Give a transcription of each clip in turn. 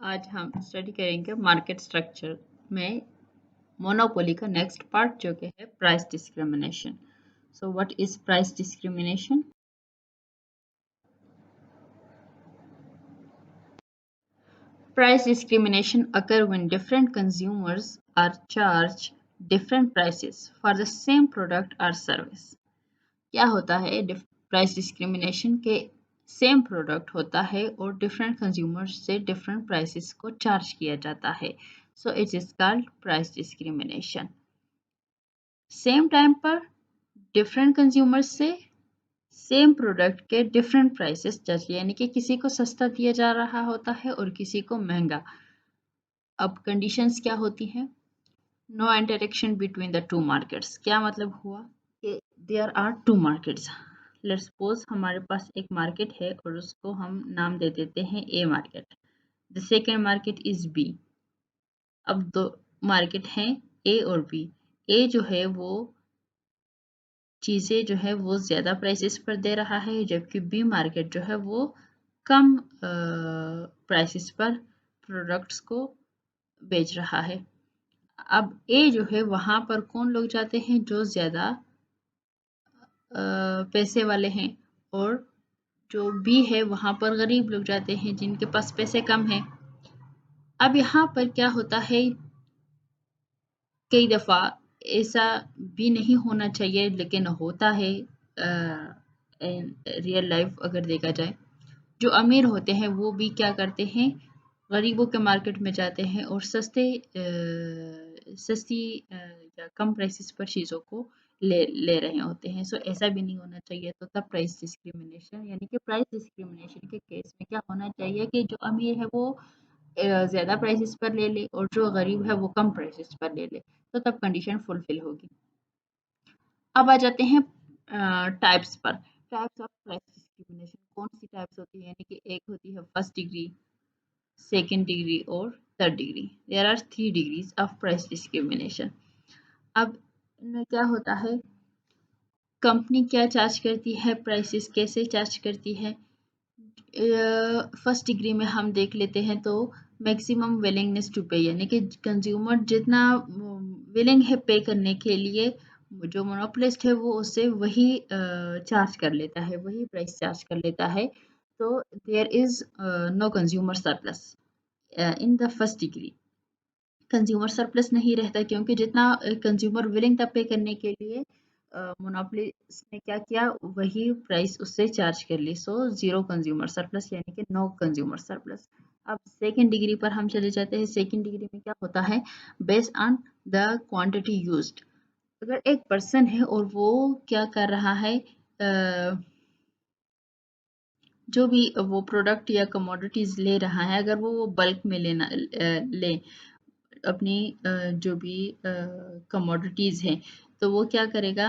आज हम स्टडी करेंगे मार्केट स्ट्रक्चर में मोनोपोली का नेक्स्ट पार्ट जो कि है price discrimination. So what is price discrimination? Price discrimination occur when different consumers are charged different prices for the same product or service. क्या होता है प्राइस डिस्क्रिमिनेशन के सेम प्रोडक्ट होता है और डिफरेंट कंज्यूमर से डिफरेंट प्राइसेस को charge किया जाता है, so it is called price discrimination. Same time पर डिफरेंट कंज्यूमर्स से सेम प्रोडक्ट के डिफरेंट प्राइसेस चार्ज, यानी कि किसी को सस्ता दिया जा रहा होता है और किसी को महंगा। अब कंडीशंस क्या होती हैं? No interaction between the two markets. क्या मतलब हुआ कि there are two markets. Let's suppose हमारे पास एक मार्केट है और उसको हम नाम दे देते हैं a market. The second market is B. अब दो मार्केट हैं ए और बी। ए जो है वो चीज़ें जो है वो ज़्यादा प्राइसेस पर दे रहा है, जबकि बी मार्केट जो है वो कम प्राइसेस पर प्रोडक्ट्स को बेच रहा है। अब ए जो है वहाँ पर कौन लोग जाते हैं? जो ज़्यादा पैसे वाले हैं, और जो बी है वहाँ पर गरीब लोग जाते हैं जिनके पास पैसे कम हैं। अब यहाँ पर क्या होता है, कई दफ़ा ऐसा भी नहीं होना चाहिए लेकिन होता है रियल लाइफ अगर देखा जाए। जो अमीर होते हैं वो भी क्या करते हैं, गरीबों के मार्केट में जाते हैं और सस्ती या कम प्राइसेस पर चीज़ों को ले रहे होते हैं। सो ऐसा भी नहीं होना चाहिए। तो तब प्राइस डिस्क्रिमिनेशन, यानी कि प्राइस डिस्क्रिमिनेशन के केस में क्या होना चाहिए कि जो अमीर है वो ज़्यादा प्राइसेस पर ले ले और जो गरीब है वो कम प्राइसेस पर ले ले, तो तब कंडीशन फुलफिल होगी। अब आ जाते हैं टाइप्स पर। टाइप्स ऑफ प्राइस डिस्क्रिमिनेशन कौन सी टाइप्स होती है? यानी कि एक होती है फर्स्ट डिग्री, सेकेंड डिग्री और third degree. There are 3 degrees of price discrimination. अब इनमें क्या होता है, कंपनी क्या चार्ज करती है, प्राइसेस कैसे चार्ज करती है। फर्स्ट डिग्री में हम देख लेते हैं तो मैक्सिमम विलिंगनेस टू पे, यानी कि कंज्यूमर जितना विलिंग है पे करने के लिए, जो मोनोपोलिस्ट है वो उससे वही चार्ज कर लेता है, वही प्राइस चार्ज कर लेता है। तो there is no consumer surplus in the first degree. Consumer surplus नहीं रहता क्योंकि जितना कंज्यूमर विलिंग था पे करने के लिए, मोनोपोलिस्ट ने क्या किया, वही प्राइस उससे चार्ज कर ली। सो जीरो कंज्यूमर सरप्लस, यानी कि नो कंज्यूमर सरप्लस। अब सेकेंड डिग्री पर हम चले जाते हैं। सेकेंड डिग्री में क्या होता है, based on the quantity used. अगर एक पर्सन है और वो क्या कर रहा है, जो भी वो प्रोडक्ट या कमोडिटीज ले रहा है, अगर वो बल्क में ले अपनी जो भी कमोडिटीज़ हैं, तो वो क्या करेगा,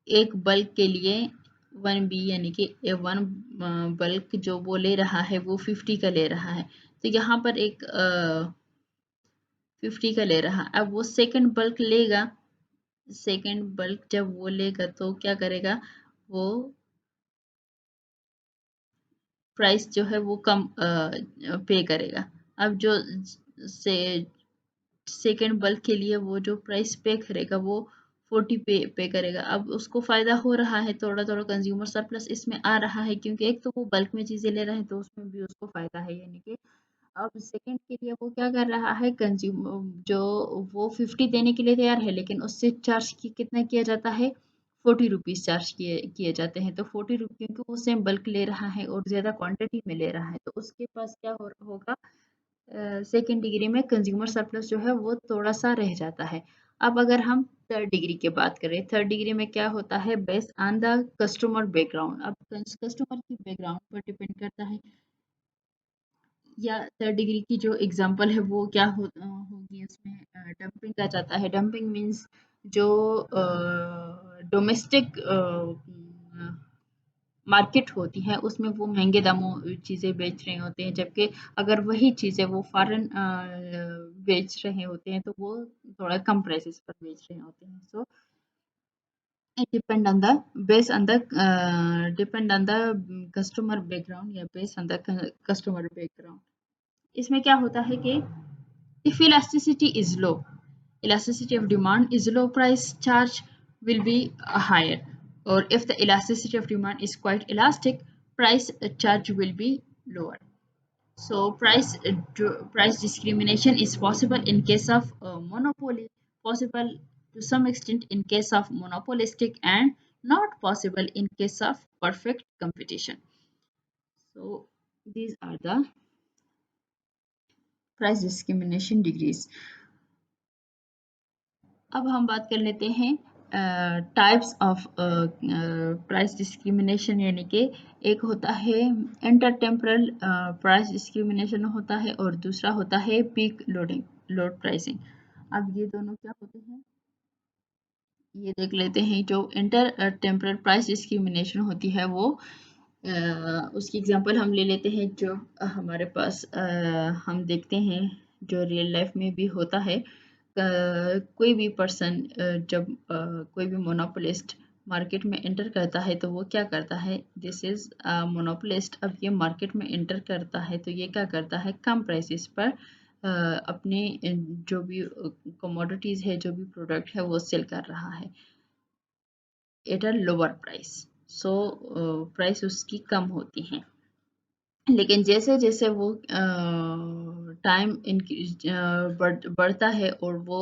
एक बल्क के लिए 1B, यानी कि वन बल्क जो वो ले रहा है वो 50 का ले रहा है। तो यहाँ पर एक 50 का ले रहा। अब वो सेकंड बल्क लेगा। सेकंड बल्क जब वो लेगा तो क्या करेगा, वो प्राइस जो है वो कम पे करेगा। अब जो से सेकेंड बल्क के लिए वो जो प्राइस पे करेगा वो 40 पे करेगा। अब उसको फ़ायदा हो रहा है, थोड़ा थोड़ा कंज्यूमर सरप्लस इसमें आ रहा है, क्योंकि एक तो वो बल्क में चीज़ें ले रहा है तो उसमें भी उसको फ़ायदा है। यानी कि अब सेकेंड के लिए वो क्या कर रहा है, कंज्यूमर जो वो 50 देने के लिए तैयार है, लेकिन उससे चार्ज कितना किया जाता है, 40 रुपीज़ चार्ज किए किए जाते हैं। तो 40 रुपये, क्योंकि वो सेम बल्क ले रहा है और ज़्यादा क्वांटिटी में ले रहा है, तो उसके पास क्या होगा, सेकेंड डिग्री में कंज्यूमर सरप्लस जो है वो थोड़ा सा रह जाता है। अब अगर हम थर्ड डिग्री की बात करें, थर्ड डिग्री में क्या होता है, based on the customer background. अब कस्टमर की बैकग्राउंड पर डिपेंड करता है, या थर्ड डिग्री की जो एग्जांपल है वो क्या होगी, उसमें डंपिंग आ जाता है। डंपिंग मीन्स जो डोमेस्टिक मार्केट होती है उसमें वो महंगे दामों चीज़ें बेच रहे होते हैं, जबकि अगर वही चीज़ें वो फॉरेन बेच रहे होते हैं तो वो थोड़ा कम प्राइसेस पर बेच रहे होते हैं। सो It depend on the based on the depend on the customer background या based on the customer background. इसमें क्या होता है कि if elasticity is low, elasticity of demand is low, price charge will be higher, or if the elasticity of demand is quite elastic, price charge will be lower. So price discrimination is possible in case of monopoly, possible to some extent in case of monopolistic, and not possible in case of perfect competition. So these are the price discrimination degrees. अब हम बात कर लेते हैं types of price discrimination, यानी कि एक होता है इंटर टेम्परल प्राइस डिस्क्रिमिनेशन होता है, और दूसरा होता है पीक लोड प्राइसिंग। अब ये दोनों क्या होते हैं ये देख लेते हैं। जो इंटर टेम्परल प्राइस डिस्क्रिमिनेशन होती है वो उसकी एग्जांपल हम ले लेते हैं। जो हमारे पास हम देखते हैं जो रियल लाइफ में भी होता है। कोई भी पर्सन जब कोई भी मोनोपोलिस्ट मार्केट में एंटर करता है तो वो क्या करता है, दिस इज मोनोपोलिस्ट। अब ये मार्केट में एंटर करता है तो ये क्या करता है, कम प्राइसेस पर अपने जो भी कमोडिटीज है, जो भी प्रोडक्ट है वो सेल कर रहा है at a lower price. So price उसकी कम होती है, लेकिन जैसे जैसे वो टाइम बढ़ता है और वो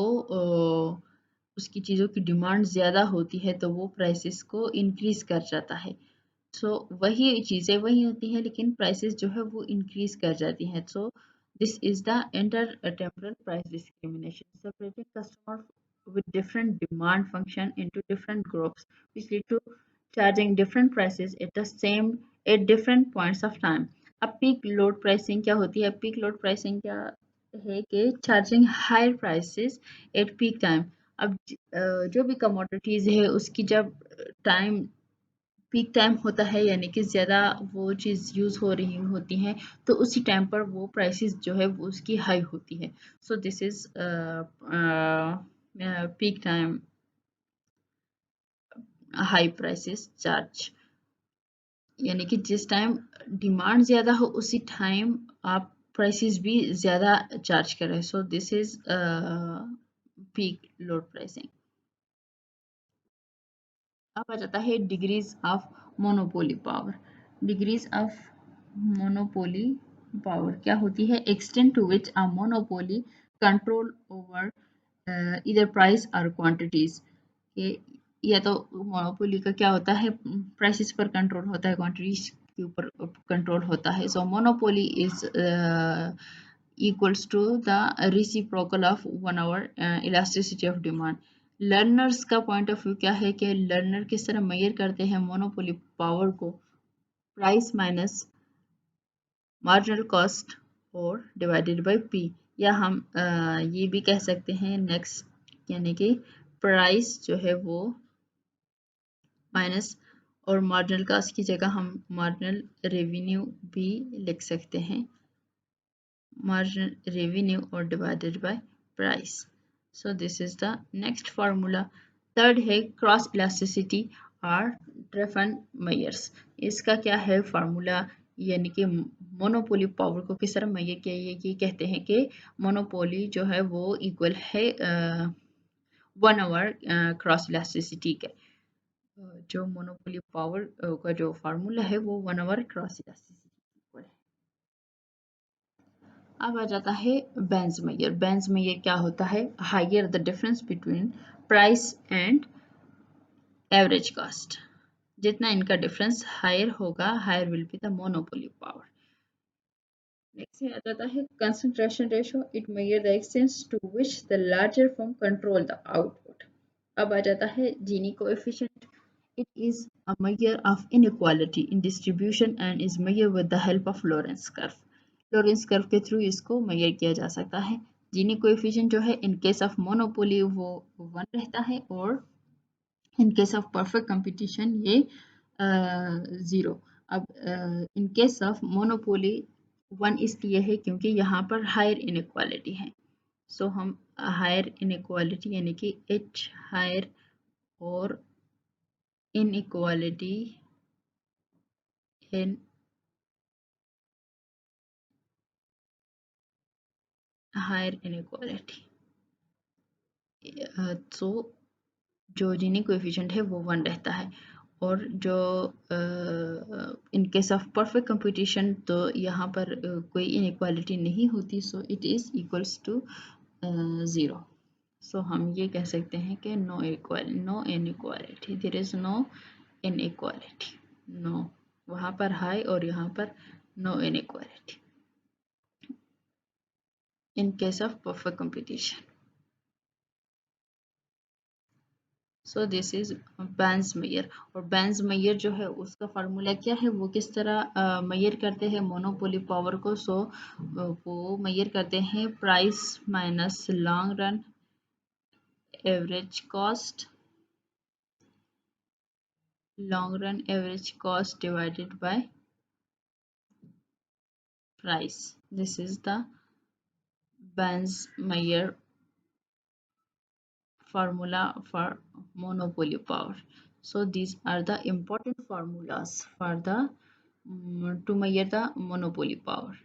उसकी चीज़ों की डिमांड ज़्यादा होती है तो वो प्राइसेस को इंक्रीज कर जाता है। सो वही चीज़ें वही होती हैं लेकिन प्राइसेस जो है वो इंक्रीज कर जाती हैं। सो this is the inter temporal price discrimination, separating customer with different demand function into different groups, which lead to charging different prices at the same at different points of time. अब peak load pricing क्या होती है? Peak load pricing क्या है कि charging higher prices at peak time. अब जो भी कमोडिटीज है उसकी जब टाइम पीक टाइम होता है, यानी कि ज़्यादा वो चीज़ यूज़ हो रही होती हैं, तो उसी टाइम पर वो प्राइसेस जो है वो उसकी हाई होती है। सो this is peak time high prices charge, यानी कि जिस टाइम डिमांड ज़्यादा हो उसी टाइम आप प्राइसेस भी ज़्यादा चार्ज करें। So this is peak load pricing. अब आ जाता है degrees of monopoly power. Degrees of monopoly power क्या होती है? Extend to which a monopoly control over इधर प्राइस और क्वांटिटीज के, या तो मोनोपोली का क्या होता है, प्राइसेस पर कंट्रोल होता है, क्वांटिटीज के ऊपर कंट्रोल होता है। So monopoly is equals to the reciprocal of 1 hour elasticity of demand। Learners का पॉइंट ऑफ व्यू क्या है कि लर्नर किस तरह मेजर करते हैं मोनोपोली पावर को, प्राइस माइनस मार्जिनल कॉस्ट और डिवाइडेड बाय पी, या हम ये भी कह सकते हैं नेक्स्ट, यानी कि प्राइस जो है वो माइनस और मार्जिनल कॉस्ट की जगह हम मार्जिनल रेवेन्यू भी लिख सकते हैं, marginal revenue or divided by price. So this is the next formula. Third है क्रॉस इलास्टिसिटी और ट्रेफन मेयर्स। इसका क्या है फार्मूला, यानी कि मोनोपोली पावर को किस तरह मेजर किया, ये कहते हैं कि मोनोपोली जो है वो इक्वल है 1 आवर क्रॉस इलास्टिसिटी के। जो मोनोपोली पावर का जो फार्मूला है वो 1 आवर क्रॉस इलास्टिसिटी इक्वल है। अब आ जाता है बेंज मेयर। बेंज मेयर क्या होता है? Higher the difference between price and average cost. जितना इनका डिफरेंस हायर होगा, higher will be the monopoly power. Next आ जाता है concentration ratio. It measure the extent to which the larger firm control the output. अब आ जाता है Gini coefficient. It is a measure of inequality in distribution and is measured with the help of Lorentz curve। Lawrence curve के through इसको major किया जा सकता है। जीनी कोएफिशिएंट जो है इन केस ऑफ मोनोपोली वो 1 रहता है, और इन केस ऑफ परफेक्ट कंपटीशन ये 0। अब इन केस ऑफ मोनोपोली 1 इसलिए है क्योंकि यहाँ पर हायर इनइक्वालिटी है। सो हम हायर इनइक्वालिटी यानी कि एच हायर और inequality in higher inequality. So जो जीनी कोएफिशिएंट है वो 1 रहता है, और जो in case of perfect competition तो यहाँ पर कोई इनइक्वालिटी नहीं होती, so it is equals to 0. So हम ये कह सकते हैं कि no inequality, there is no inequality, no, वहाँ पर हाई और यहाँ पर no inequality in case of perfect competition. So this is Bain's measure. और बेंज मेयर जो है उसका फार्मूला क्या है, वो किस तरह मेयर करते हैं मोनोपोली पावर को. सो वो मेयर करते हैं price minus long run average cost, long run average cost divided by price. This is the Benz mayor formula for monopoly power. So these are the important formulas for the to measure the monopoly power.